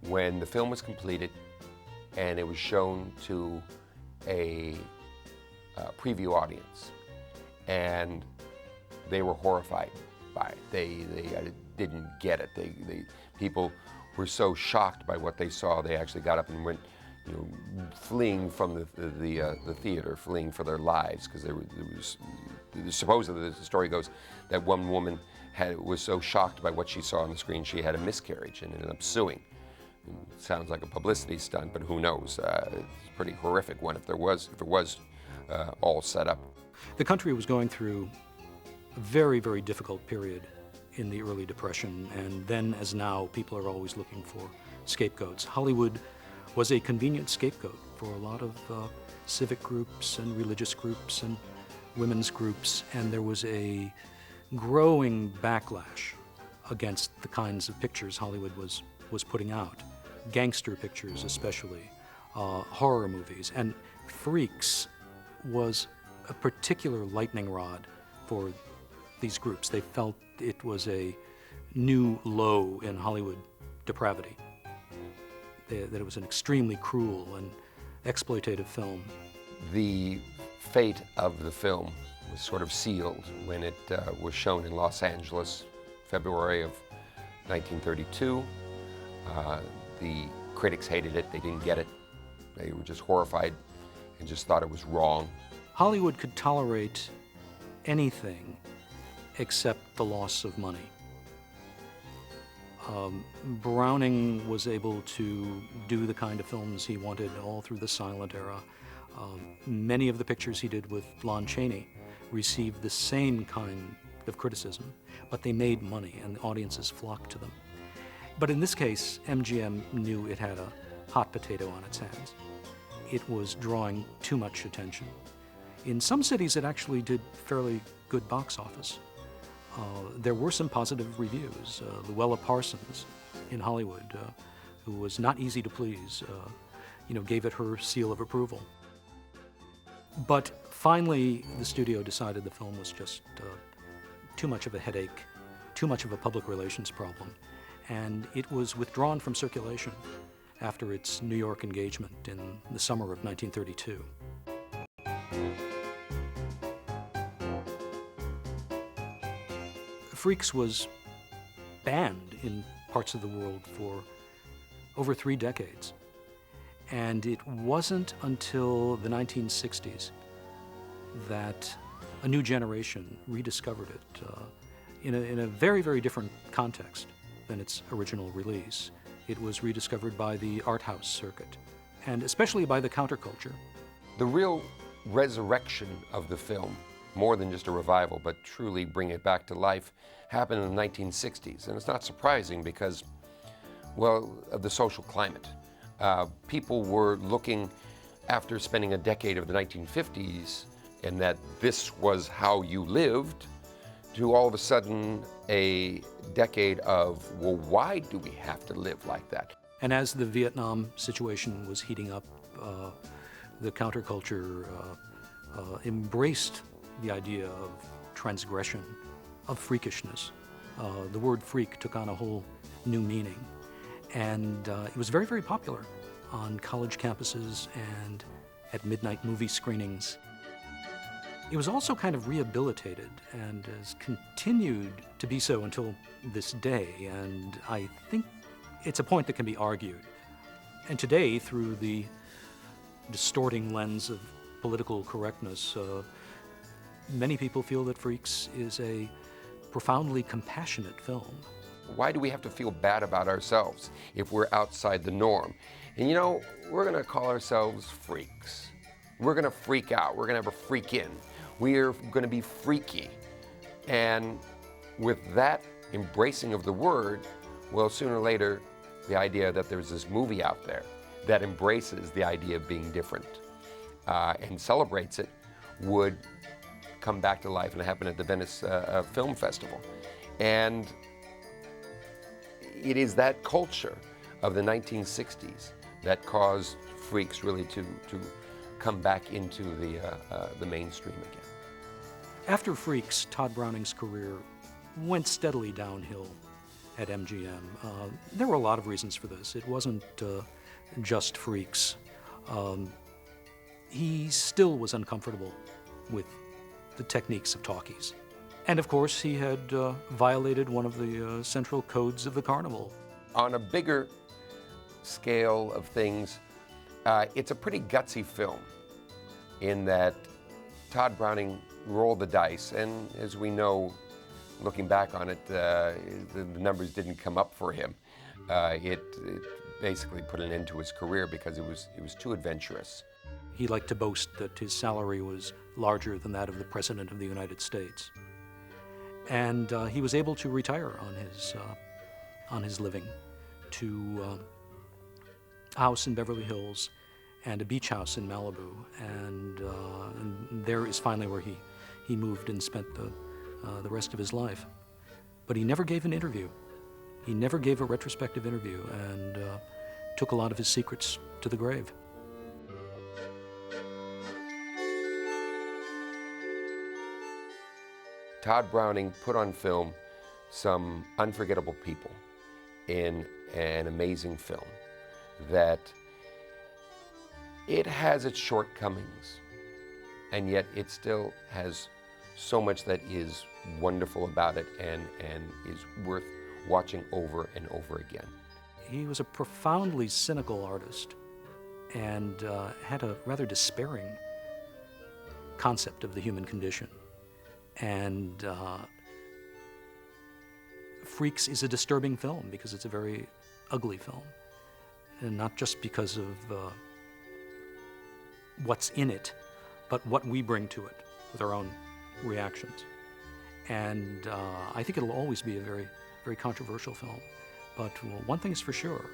when the film was completed and it was shown to a preview audience, and they were horrified by it. They didn't get it. People were so shocked by what they saw, they actually got up and went, fleeing from the theater, fleeing for their lives, because supposedly the story goes that one woman was so shocked by what she saw on the screen, she had a miscarriage and ended up suing. It sounds like a publicity stunt, but who knows? It's a pretty horrific one if it was all set up. The country was going through a very, very difficult period in the early Depression, and then as now, people are always looking for scapegoats. Hollywood was a convenient scapegoat for a lot of civic groups and religious groups and women's groups, and there was a growing backlash against the kinds of pictures Hollywood was putting out. Gangster pictures especially, horror movies, and Freaks was a particular lightning rod for these groups. They felt it was a new low in Hollywood depravity, that it was an extremely cruel and exploitative film. The fate of the film was sort of sealed when it was shown in Los Angeles, February of 1932. The critics hated it, they didn't get it. They were just horrified and just thought it was wrong. Hollywood could tolerate anything except the loss of money. Browning was able to do the kind of films he wanted all through the silent era. Many of the pictures he did with Lon Chaney received the same kind of criticism, but they made money and the audiences flocked to them. But in this case, MGM knew it had a hot potato on its hands. It was drawing too much attention. In some cities, it actually did fairly good box office. There were some positive reviews. Luella Parsons in Hollywood, who was not easy to please, gave it her seal of approval. But finally, the studio decided the film was just too much of a headache, too much of a public relations problem, and it was withdrawn from circulation after its New York engagement in the summer of 1932. Freaks was banned in parts of the world for over 3 decades. And it wasn't until the 1960s that a new generation rediscovered it in a very, very different context than its original release. It was rediscovered by the art house circuit, and especially by the counterculture. The real resurrection of the film, more than just a revival, but truly bring it back to life, happened in the 1960s. And it's not surprising because, well, of the social climate. People were looking, after spending a decade of the 1950s, and that this was how you lived, to all of a sudden a decade of, well, why do we have to live like that? And as the Vietnam situation was heating up, the counterculture embraced the idea of transgression, of freakishness. The word freak took on a whole new meaning. And it was very, very popular on college campuses and at midnight movie screenings. It was also kind of rehabilitated and has continued to be so until this day. And I think it's a point that can be argued. And today, through the distorting lens of political correctness, many people feel that Freaks is a profoundly compassionate film. Why do we have to feel bad about ourselves if we're outside the norm? And you know, we're gonna call ourselves freaks. We're gonna freak out, we're gonna have a freak in. We're gonna be freaky. And with that embracing of the word, well, sooner or later, the idea that there's this movie out there that embraces the idea of being different and celebrates it would come back to life, and it happened at the Venice Film Festival. And it is that culture of the 1960s that caused Freaks really to come back into the mainstream again. After Freaks, Todd Browning's career went steadily downhill at MGM. There were a lot of reasons for this. It wasn't just Freaks. He still was uncomfortable with the techniques of talkies. And of course, he had violated one of the central codes of the carnival. On a bigger scale of things, it's a pretty gutsy film in that Todd Browning rolled the dice, and as we know, looking back on it, the numbers didn't come up for him. It basically put an end to his career because it was too adventurous. He liked to boast that his salary was larger than that of the President of the United States. And he was able to retire on his living to a house in Beverly Hills and a beach house in Malibu. And there is finally where he moved and spent the rest of his life. But he never gave an interview. He never gave a retrospective interview, and took a lot of his secrets to the grave. Todd Browning put on film some unforgettable people in an amazing film that it has its shortcomings, and yet it still has so much that is wonderful about it and is worth watching over and over again. He was a profoundly cynical artist and had a rather despairing concept of the human condition. And Freaks is a disturbing film because it's a very ugly film. And not just because of what's in it, but what we bring to it with our own reactions. And I think it'll always be a very, very controversial film. But one thing is for sure,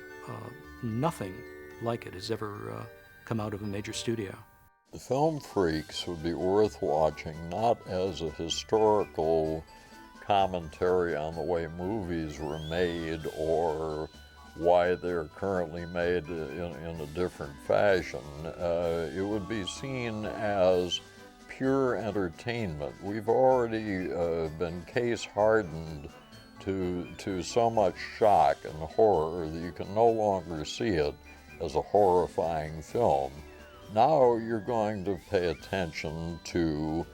nothing like it has ever come out of a major studio. The film Freaks would be worth watching not as a historical commentary on the way movies were made or why they're currently made in a different fashion. It would be seen as pure entertainment. We've already been case-hardened to so much shock and horror that you can no longer see it as a horrifying film. Now you're going to pay attention to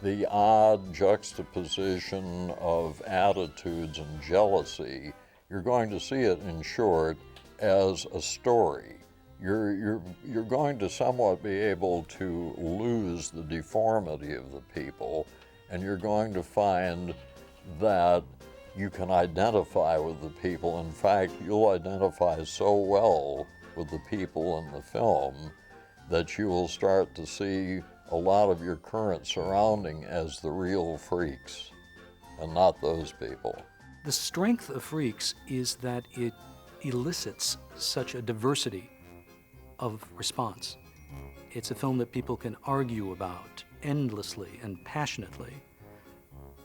the odd juxtaposition of attitudes and jealousy. You're going to see it, in short, as a story. You're going to somewhat be able to lose the deformity of the people, and you're going to find that you can identify with the people. In fact, you'll identify so well with the people in the film that you will start to see a lot of your current surrounding as the real freaks and not those people. The strength of Freaks is that it elicits such a diversity of response. It's a film that people can argue about endlessly and passionately.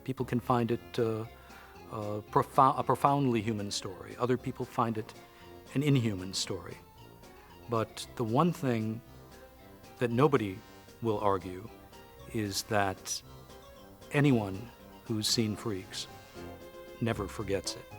People can find it a profoundly human story. Other people find it an inhuman story. But the one thing that nobody will argue is that anyone who's seen Freaks never forgets it.